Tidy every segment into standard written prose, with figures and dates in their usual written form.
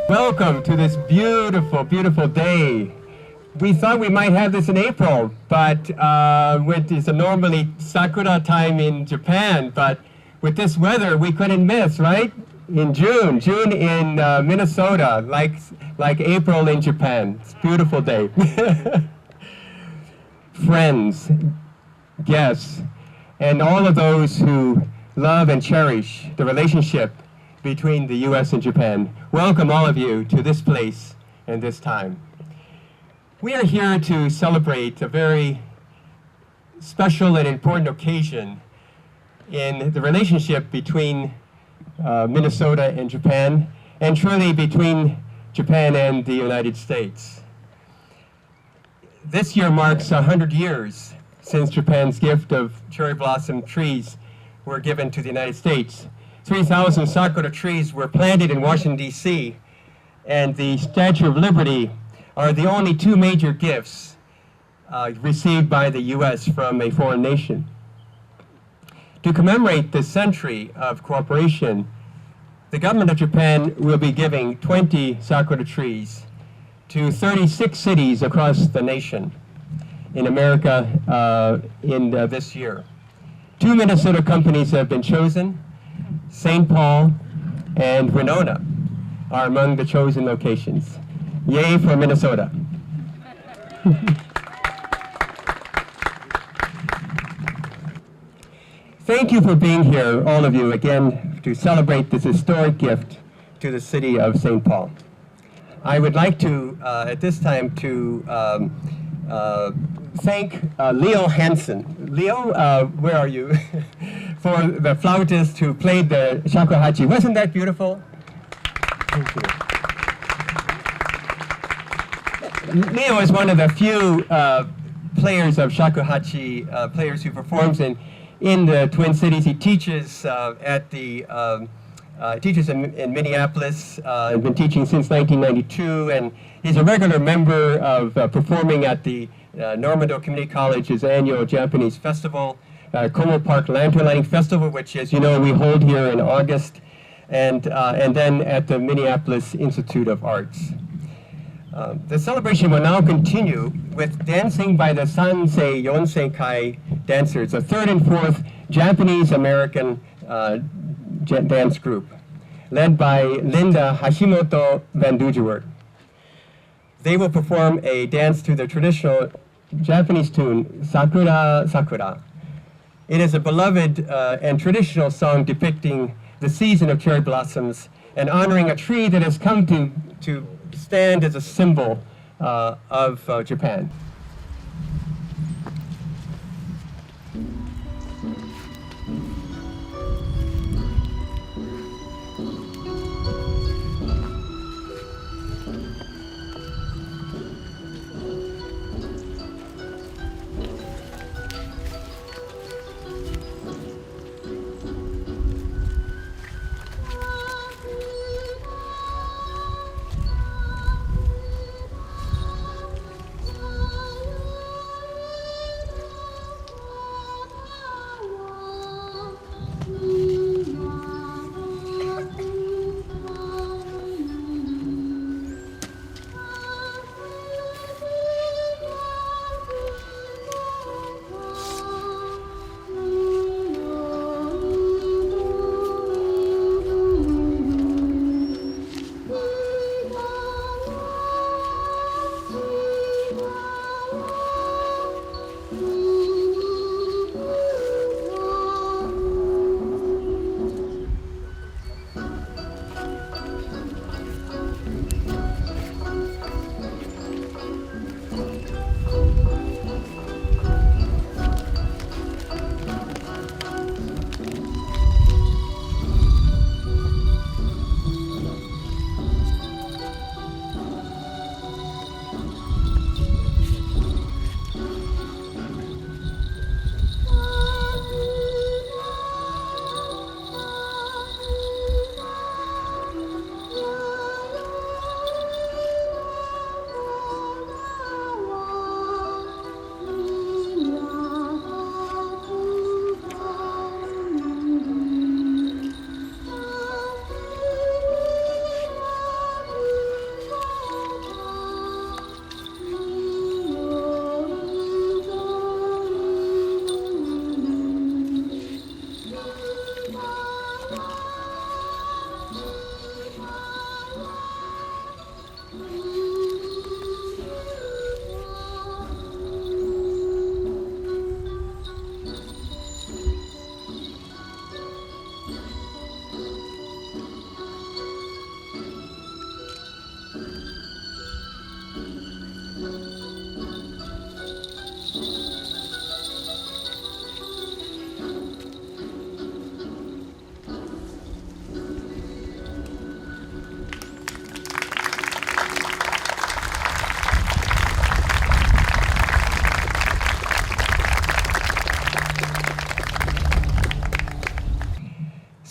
Welcome to this beautiful, beautiful day. We thought we might have this in April, but it's normally Sakura time in Japan, but with this weather, we couldn't miss, right? In June in Minnesota, like April in Japan. It's a beautiful day. Friends, guests, and all of those who love and cherish the relationship between the U.S. and Japan. Welcome all of you to this place and this time. We are here to celebrate a very special and important occasion in the relationship between Minnesota and Japan, and truly between Japan and the United States. This year marks 100 years since Japan's gift of cherry blossom trees were given to the United States. 3,000 sakura trees were planted in Washington, D.C., and the Statue of Liberty are the only two major gifts received by the U.S. from a foreign nation. To commemorate this century of cooperation, the government of Japan will be giving 20 sakura trees to 36 cities across the nation in America this year. Two Minnesota companies have been chosen. St. Paul and Winona are among the chosen locations. Yay for Minnesota. Thank you for being here, all of you, again, to celebrate this historic gift to the city of St. Paul. I would like to, at this time, to thank Leo Hansen. Leo, where are you? For the flautist who played the shakuhachi. Wasn't that beautiful? Thank you. Leo is one of the few players of shakuhachi, players who performs in the Twin Cities. He teaches teaches in Minneapolis, has been teaching since 1992, and he's a regular member of performing at the Normando Community College's annual Japanese festival, Como Park Lantern Lighting Festival, which, as you know, we hold here in August, and then at the Minneapolis Institute of Arts. The celebration will now continue with dancing by the Sansei Yonsei Kai dancers, the third and fourth Japanese-American dance group, led by Linda Hashimoto Van Dujewer. They will perform a dance to the traditional Japanese tune, Sakura Sakura. It is a beloved and traditional song depicting the season of cherry blossoms and honoring a tree that has come to stand as a symbol of Japan.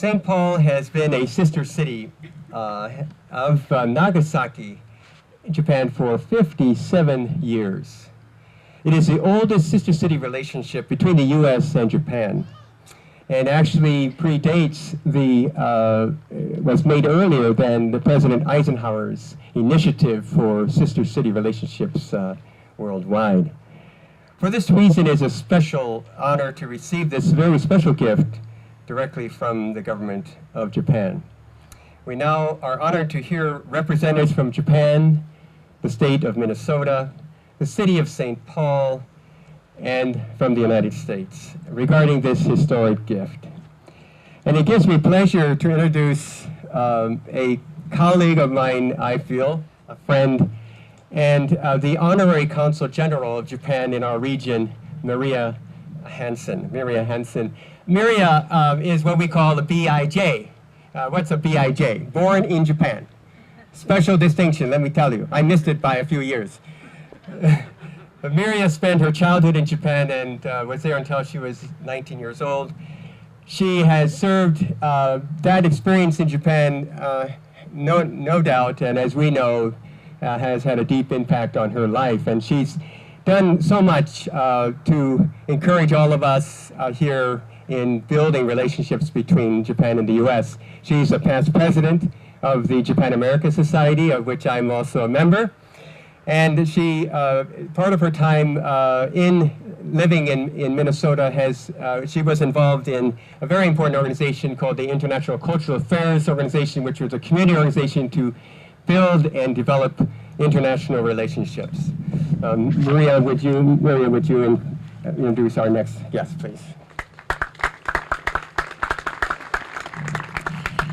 St. Paul has been a sister city of Nagasaki, Japan, for 57 years. It is the oldest sister city relationship between the U.S. and Japan, and actually predates was made earlier than the President Eisenhower's initiative for sister city relationships worldwide. For this reason, it is a special honor to receive this very special gift directly from the government of Japan. We now are honored to hear representatives from Japan, the state of Minnesota, the city of St. Paul, and from the United States regarding this historic gift. And it gives me pleasure to introduce a colleague of mine, I feel, a friend, and the Honorary Consul General of Japan in our region, Maria Hansen. Maria Hansen. Maria is what we call the BIJ. What's a BIJ? Born in Japan. Special distinction, let me tell you. I missed it by a few years. But Maria spent her childhood in Japan and was there until she was 19 years old. She has served that experience in Japan, no doubt, and as we know, has had a deep impact on her life. And she's done so much to encourage all of us here in building relationships between Japan and the U.S. She's a past president of the Japan-America Society, of which I'm also a member. And she, part of her time living in Minnesota, she was involved in a very important organization called the International Cultural Affairs Organization, which was a community organization to build and develop international relationships. Maria, would you introduce our next guest, please?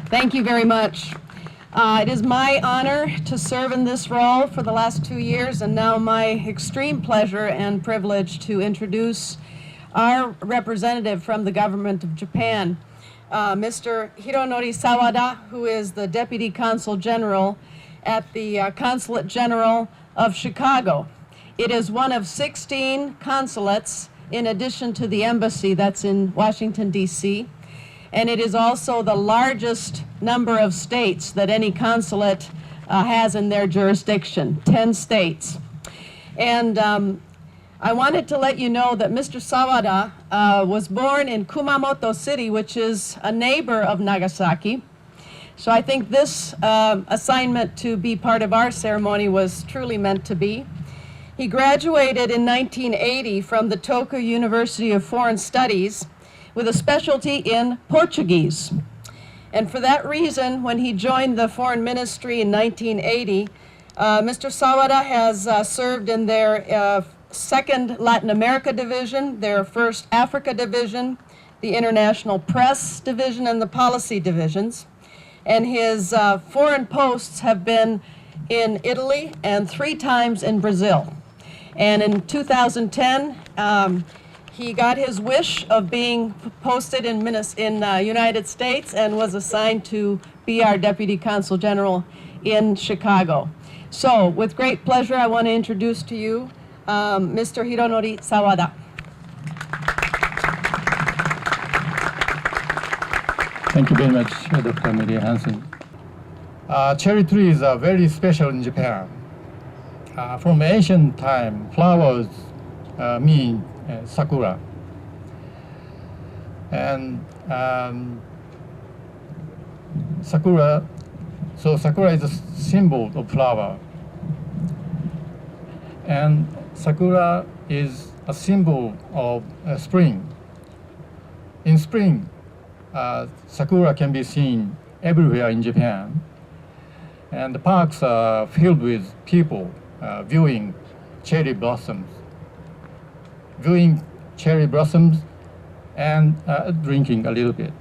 Thank you very much. It is my honor to serve in this role for the last 2 years, and now my extreme pleasure and privilege to introduce our representative from the government of Japan, Mr. Hironori Sawada, who is the Deputy Consul General at the Consulate General of Chicago. It is one of 16 consulates in addition to the embassy that's in Washington, D.C., and it is also the largest number of states that any consulate has in their jurisdiction, 10 states. And I wanted to let you know that Mr. Sawada was born in Kumamoto City, which is a neighbor of Nagasaki. So I think this assignment to be part of our ceremony was truly meant to be. He graduated in 1980 from the Tokyo University of Foreign Studies with a specialty in Portuguese. And for that reason, when he joined the Foreign Ministry in 1980, Mr. Sawada has served in their second Latin America division, their first Africa division, the International Press division, and the policy divisions. And his foreign posts have been in Italy and 3 times in Brazil. And in 2010, he got his wish of being posted in United States and was assigned to be our Deputy Consul General in Chicago. So, with great pleasure, I want to introduce to you Mr. Hironori Sawada. Thank you very much, Dr. Maria Hansen. Cherry trees are very special in Japan. From ancient time, flowers mean sakura. And sakura is a symbol of flower. And sakura is a symbol of spring. In spring, sakura can be seen everywhere in Japan. And the parks are filled with people viewing cherry blossoms. And drinking a little bit.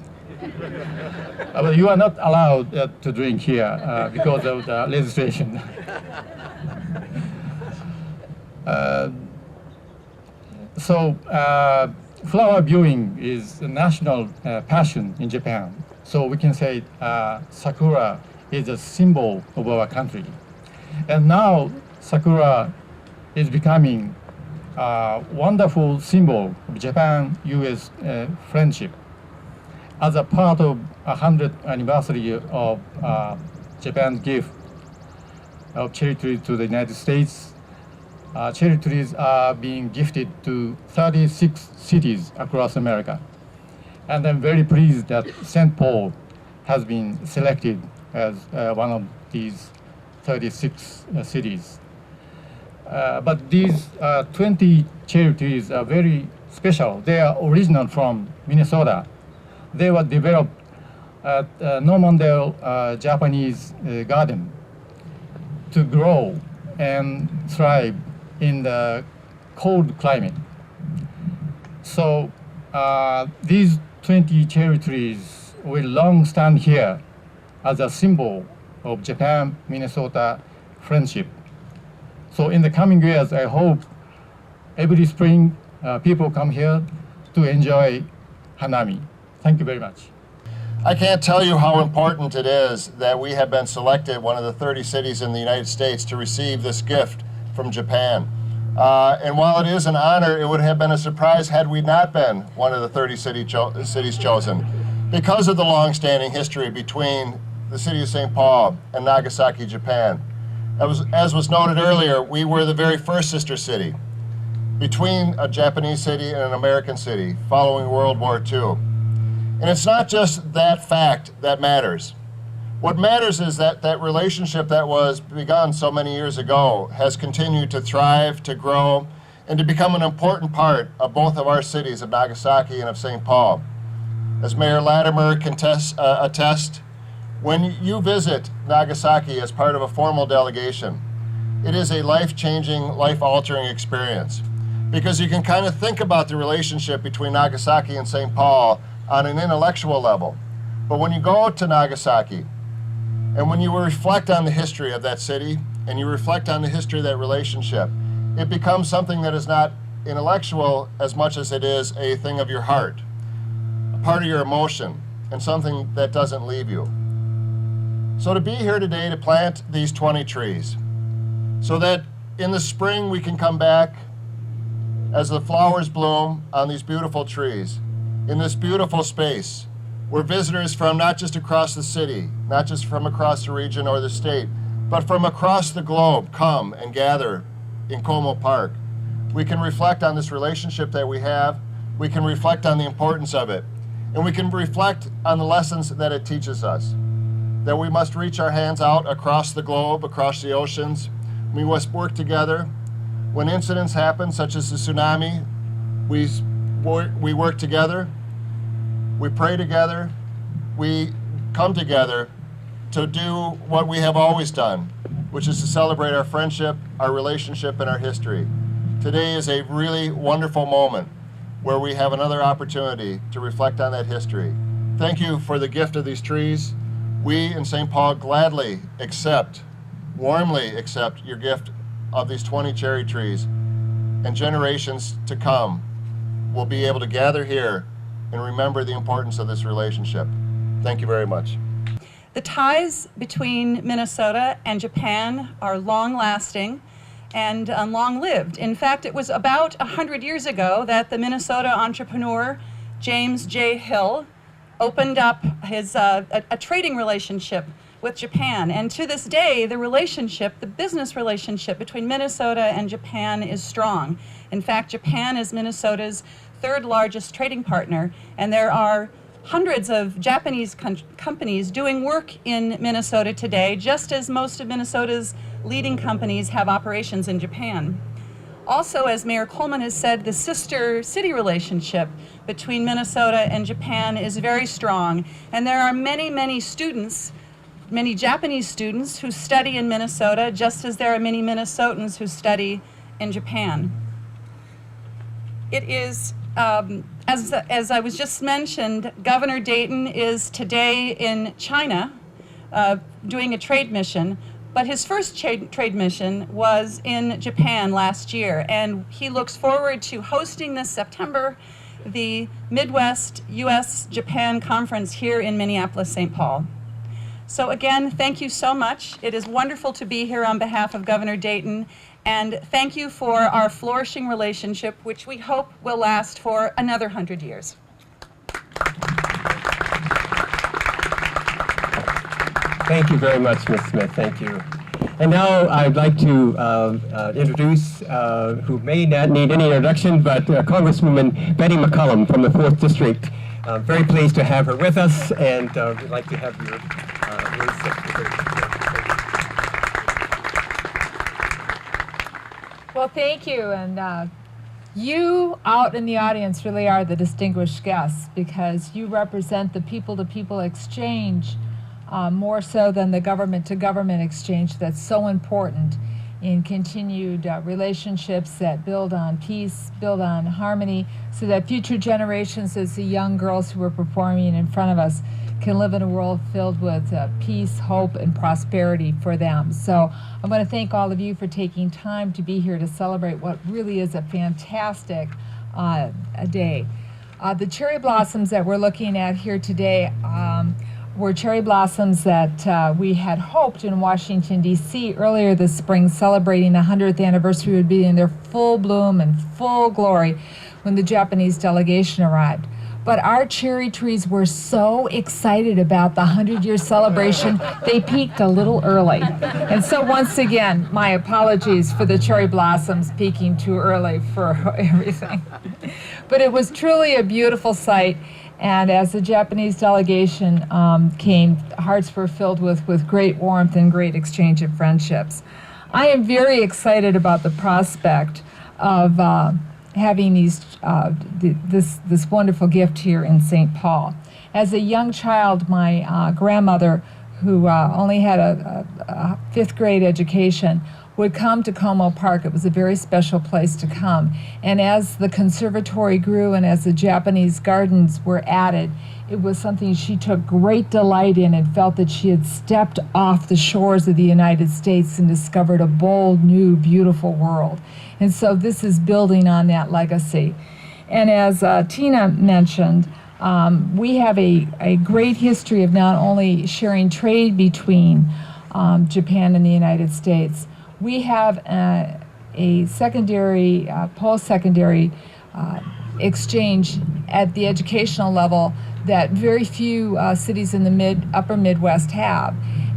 But you are not allowed to drink here because of the legislation. Flower viewing is a national passion in Japan. So we can say sakura is a symbol of our country. And now sakura is becoming a wonderful symbol of Japan-US friendship. as a part of 100th anniversary of Japan's gift of cherry trees to the United States, cherry trees are being gifted to 36 cities across America. And I'm very pleased that St. Paul has been selected as one of these 36 cities. But these 20 cherry trees are very special. They are original from Minnesota. They were developed at Normandale Japanese garden to grow and thrive in the cold climate. So these 20 cherry trees will long stand here as a symbol of Japan-Minnesota friendship. So in the coming years, I hope every spring people come here to enjoy Hanami. Thank you very much. I can't tell you how important it is that we have been selected one of the 30 cities in the United States to receive this gift from Japan. And while it is an honor, it would have been a surprise had we not been one of the 30 cities chosen, because of the long-standing history between the city of St. Paul and Nagasaki, Japan. As was noted earlier, we were the very first sister city between a Japanese city and an American city following World War II. And it's not just that fact that matters. What matters is that that relationship that was begun so many years ago has continued to thrive, to grow, and to become an important part of both of our cities, of Nagasaki and of St. Paul. As Mayor Latimer can attest, when you visit Nagasaki as part of a formal delegation, it is a life-changing, life-altering experience, because you can kind of think about the relationship between Nagasaki and St. Paul on an intellectual level. But when you go to Nagasaki, and when you reflect on the history of that city, and you reflect on the history of that relationship, it becomes something that is not intellectual as much as it is a thing of your heart, a part of your emotion, and something that doesn't leave you. So to be here today to plant these 20 trees, so that in the spring we can come back as the flowers bloom on these beautiful trees, in this beautiful space, where visitors from not just across the city, not just from across the region or the state, but from across the globe come and gather in Como Park. We can reflect on this relationship that we have, we can reflect on the importance of it, and we can reflect on the lessons that it teaches us. That we must reach our hands out across the globe, across the oceans. We must work together. When incidents happen, such as the tsunami, we work together. We pray together, we come together to do what we have always done, which is to celebrate our friendship, our relationship, and our history. Today is a really wonderful moment where we have another opportunity to reflect on that history. Thank you for the gift of these trees. We in St. Paul gladly accept, warmly accept your gift of these 20 cherry trees, and generations to come will be able to gather here and remember the importance of this relationship. Thank you very much. The ties between Minnesota and Japan are long-lasting and long-lived. In fact, it was about 100 years ago that the Minnesota entrepreneur James J. Hill opened up his a trading relationship with Japan. And to this day, the relationship, the business relationship between Minnesota and Japan is strong. In fact, Japan is Minnesota's third largest trading partner, and there are hundreds of Japanese companies doing work in Minnesota today, just as most of Minnesota's leading companies have operations in Japan. Also, as Mayor Coleman has said, the sister city relationship between Minnesota and Japan is very strong, and there are many, many students, many Japanese students who study in Minnesota, just as there are many Minnesotans who study in Japan. It is, as I was just mentioned, Governor Dayton is today in China doing a trade mission, but his first trade mission was in Japan last year, and he looks forward to hosting this September the Midwest U.S.-Japan Conference here in Minneapolis-St. Paul. So again, thank you so much. It is wonderful to be here on behalf of Governor Dayton, and thank you for our flourishing relationship, which we hope will last for another 100 years. Thank you very much, Ms. Smith. Thank you. And now I'd like to introduce, who may not need any introduction, but Congresswoman Betty McCollum from the 4th District. Very pleased to have her with us, and we'd like to have your words said to her. Well, thank you. And you out in the audience really are the distinguished guests, because you represent the people-to-people exchange more so than the government-to-government exchange that's so important in continued relationships that build on peace, build on harmony, so that future generations, as the young girls who are performing in front of us, can live in a world filled with peace, hope, and prosperity for them. So I want to thank all of you for taking time to be here to celebrate what really is a fantastic day. The cherry blossoms that we're looking at here today were cherry blossoms that we had hoped in Washington, D.C. earlier this spring, celebrating the 100th anniversary, would be in their full bloom and full glory when the Japanese delegation arrived. But our cherry trees were so excited about the 100-year celebration, they peaked a little early. And so once again, my apologies for the cherry blossoms peaking too early for everything. But it was truly a beautiful sight. And as the Japanese delegation came, hearts were filled with great warmth and great exchange of friendships. I am very excited about the prospect of having this wonderful gift here in St. Paul. As a young child, my grandmother, who only had a 5th grade education, would come to Como Park. It was a very special place to come. And as the conservatory grew and as the Japanese gardens were added, it was something she took great delight in and felt that she had stepped off the shores of the United States and discovered a bold, new, beautiful world. And so this is building on that legacy. And as Tina mentioned, we have a great history of not only sharing trade between Japan and the United States. We have a secondary, post-secondary exchange at the educational level that very few cities in the upper Midwest have.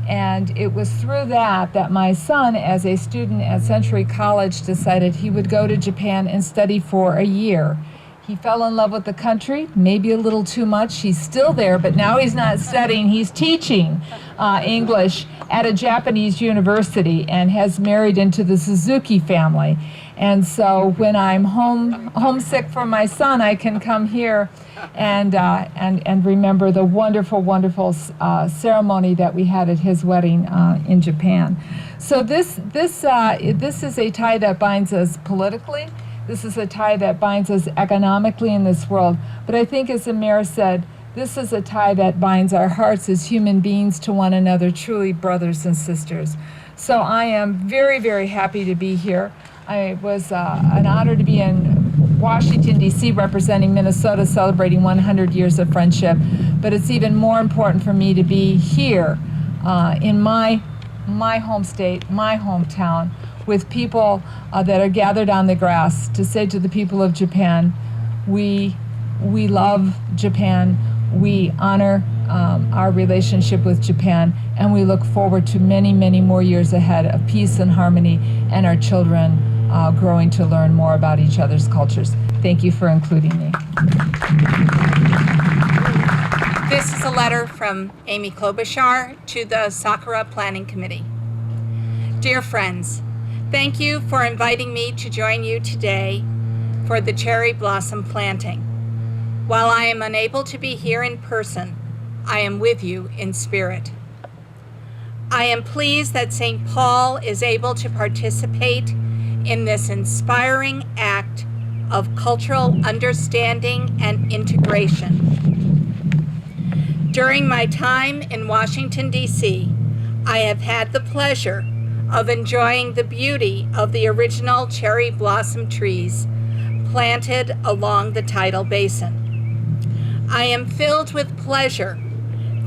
And it was through that my son, as a student at Century College, decided he would go to Japan and study for a year. He fell in love with the country, maybe a little too much. He's still there, but now he's not studying. He's teaching English at a Japanese university and has married into the Suzuki family. And so when I'm homesick for my son, I can come here and remember the wonderful, wonderful ceremony that we had at his wedding in Japan. So this is a tie that binds us politically. This is a tie that binds us economically in this world. But I think, as the mayor said, this is a tie that binds our hearts as human beings to one another, truly brothers and sisters. So I am very, very happy to be here. It was an honor to be in Washington, D.C., representing Minnesota, celebrating 100 years of friendship. But it's even more important for me to be here in my home state, my hometown, with people that are gathered on the grass to say to the people of Japan, we love Japan, we honor our relationship with Japan, and we look forward to many, many more years ahead of peace and harmony, and our children growing to learn more about each other's cultures. Thank you for including me. This is a letter from Amy Klobuchar to the Sakura Planning Committee. Dear friends, thank you for inviting me to join you today for the cherry blossom planting. While I am unable to be here in person, I am with you in spirit. I am pleased that St. Paul is able to participate in this inspiring act of cultural understanding and integration. During my time in Washington, D.C., I have had the pleasure of enjoying the beauty of the original cherry blossom trees planted along the tidal basin. I am filled with pleasure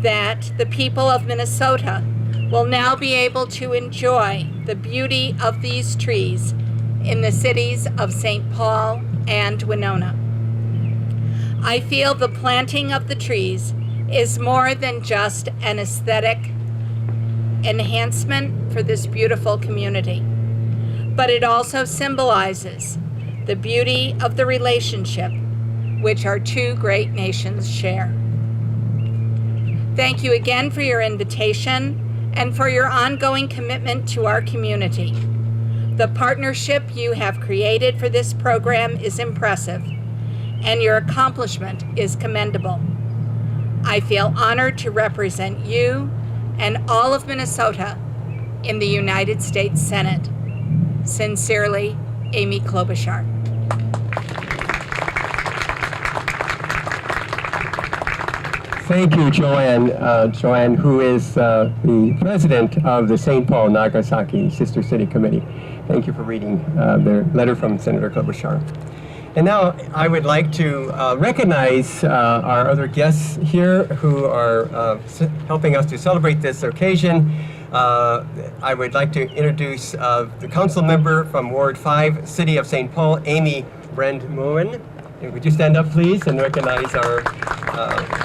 that the people of Minnesota will now be able to enjoy the beauty of these trees in the cities of St. Paul and Winona. I feel the planting of the trees is more than just an aesthetic enhancement for this beautiful community. But it also symbolizes the beauty of the relationship which our two great nations share. Thank you again for your invitation and for your ongoing commitment to our community. The partnership you have created for this program is impressive, and your accomplishment is commendable. I feel honored to represent you and all of Minnesota in the United States Senate. Sincerely, Amy Klobuchar. Thank you, Joanne. Joanne, who is the president of the St. Paul Nagasaki Sister City Committee. Thank you for reading the letter from Senator Klobuchar. And now I would like to recognize our other guests here who are helping us to celebrate this occasion. I would like to introduce the council member from Ward 5, City of St. Paul, Amy Brand-Moen. Would you stand up, please, and recognize our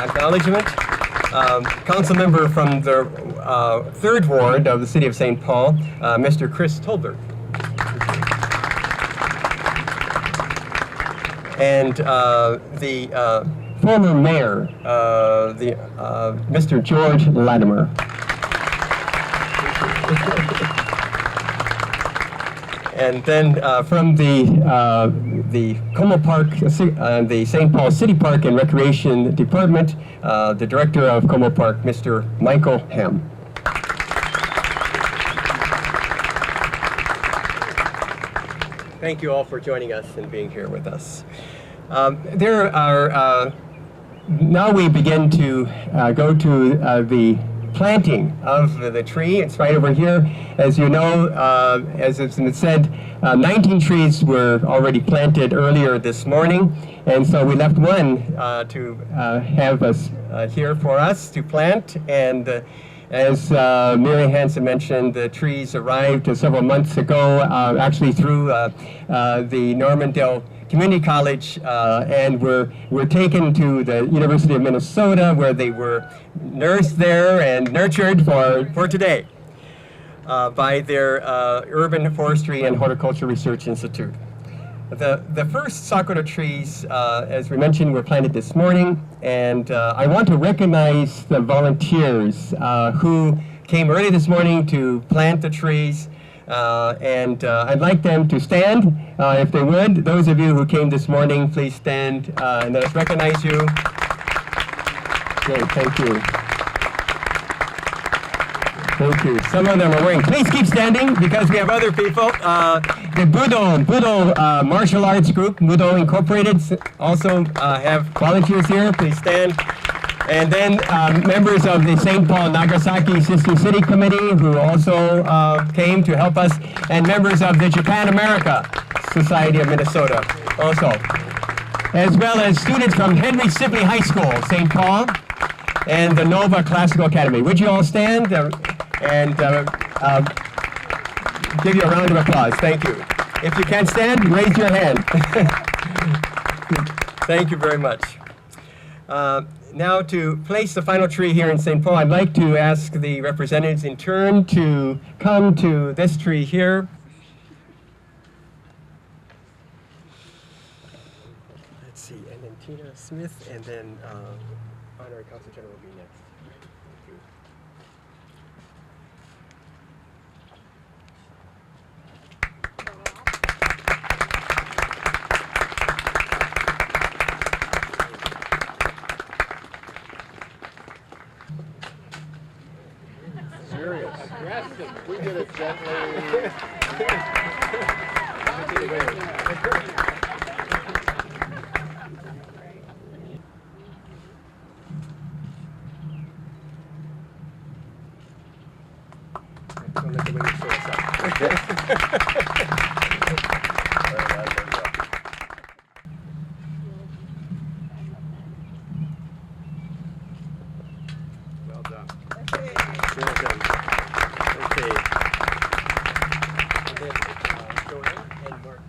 acknowledgement? Council member from the 3rd Ward of the City of St. Paul, Mr. Chris Tolbert. And the former mayor, Mr. George Latimer. And then from the Como Park, the St. Paul City Park and Recreation Department, the director of Como Park, Mr. Michael Ham. Thank you all for joining us and being here with us. There are, now we begin to go to the planting of the tree. It's right over here. As you know, as it's been said, 19 trees were already planted earlier this morning, and so we left one to have us here for us to plant. And as Mary Hansen mentioned, the trees arrived several months ago, actually through the Normandale Community College, and were taken to the University of Minnesota, where they were nursed there and nurtured for today by their Urban Forestry and Horticulture Research Institute. The first sakura trees, as we mentioned, were planted this morning, and I want to recognize the volunteers who came early this morning to plant the trees. And I'd like them to stand, if they would. Those of you who came this morning, please stand and let us recognize you. Great, thank you. Thank you. Some of them are wearing, please keep standing because we have other people. The Budo Martial Arts Group, Budo Incorporated, also have volunteers here. Please stand. And then members of the St. Paul Nagasaki Sister City Committee, who also came to help us, and members of the Japan America Society of Minnesota also, as well as students from Henry Sibley High School, St. Paul, and the Nova Classical Academy. Would you all stand and give you a round of applause? Thank you. If you can't stand, raise your hand. Thank you very much. Now, to place the final tree here in St. Paul, I'd like to ask the representatives in turn to come to this tree here. Let's see, and then Tina Smith, and then Honorary Consul General will be next. We did it gently. Don't let the wind show us up. Well done. Well done. Okay. And then, Joanne and Mark.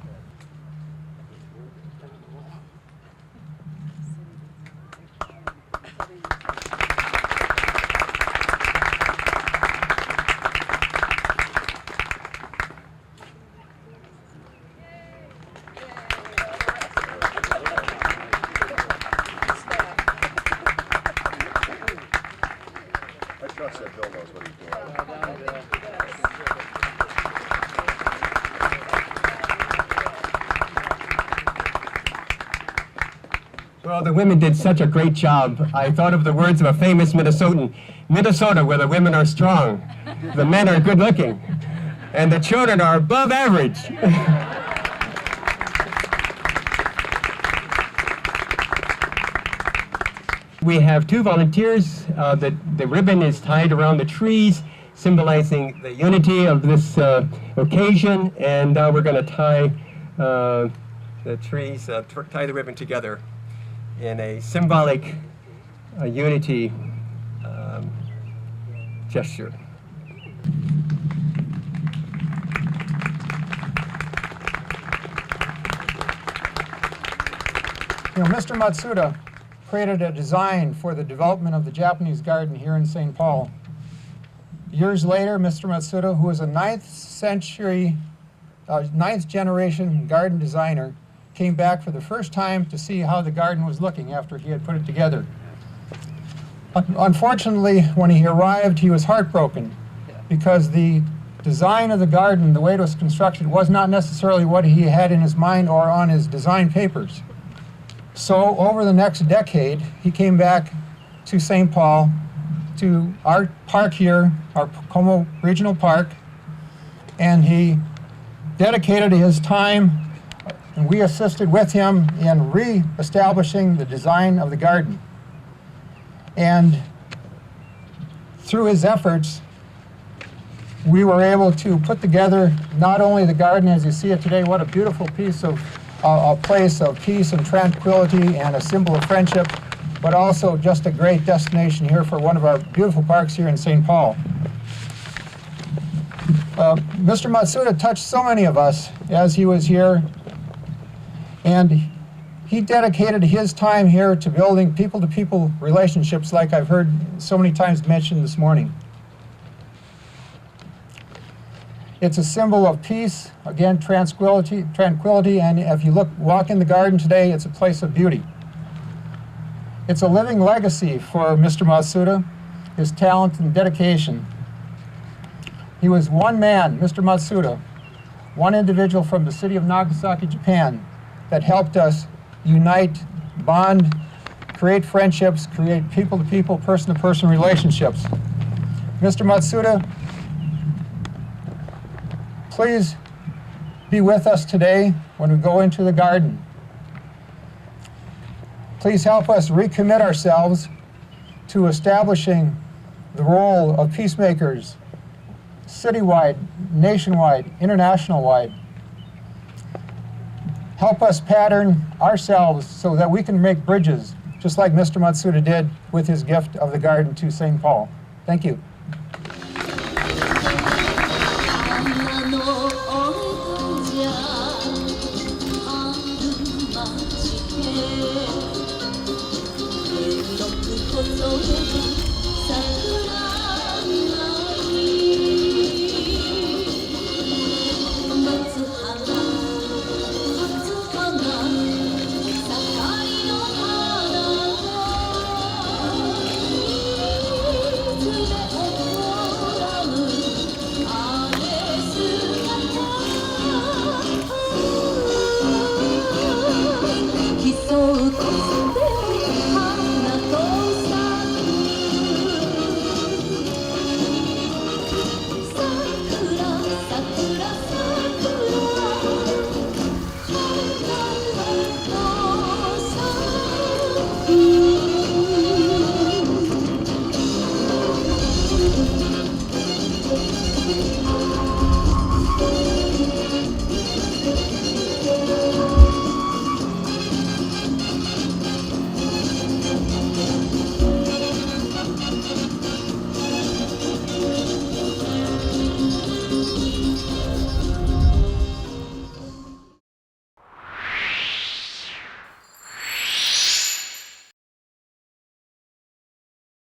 Well, the women did such a great job. I thought of the words of a famous Minnesotan, Minnesota, where the women are strong, the men are good looking, and the children are above average. We have two volunteers. The ribbon is tied around the trees, symbolizing the unity of this occasion, and we're going to tie the trees, tie the ribbon together in a symbolic unity gesture. You know, Mr. Matsuda created a design for the development of the Japanese garden here in St. Paul. Years later, Mr. Matsuda, who was a 9th generation garden designer, came back for the first time to see how the garden was looking after he had put it together. Unfortunately, when he arrived, he was heartbroken because the design of the garden, the way it was constructed, was not necessarily what he had in his mind or on his design papers. So over the next decade, he came back to St. Paul, to our park here, our Como Regional Park, and he dedicated his time, and we assisted with him in re-establishing the design of the garden. And through his efforts, we were able to put together not only the garden as you see it today, what a beautiful piece of a place of peace and tranquility and a symbol of friendship, but also just a great destination here for one of our beautiful parks here in St. Paul. Mr. Matsuda touched so many of us as he was here, and he dedicated his time here to building people-to-people relationships like I've heard so many times mentioned this morning. It's a symbol of peace, again, tranquility, and if you walk in the garden today, it's a place of beauty. It's a living legacy for Mr. Matsuda, his talent and dedication. He was one man, Mr. Matsuda, one individual from the city of Nagasaki, Japan, that helped us unite, bond, create friendships, create people-to-people, person-to-person relationships. Mr. Matsuda, please be with us today when we go into the garden. Please help us recommit ourselves to establishing the role of peacemakers, citywide, nationwide, international-wide. Help us pattern ourselves so that we can make bridges, just like Mr. Matsuda did with his gift of the garden to St. Paul. Thank you.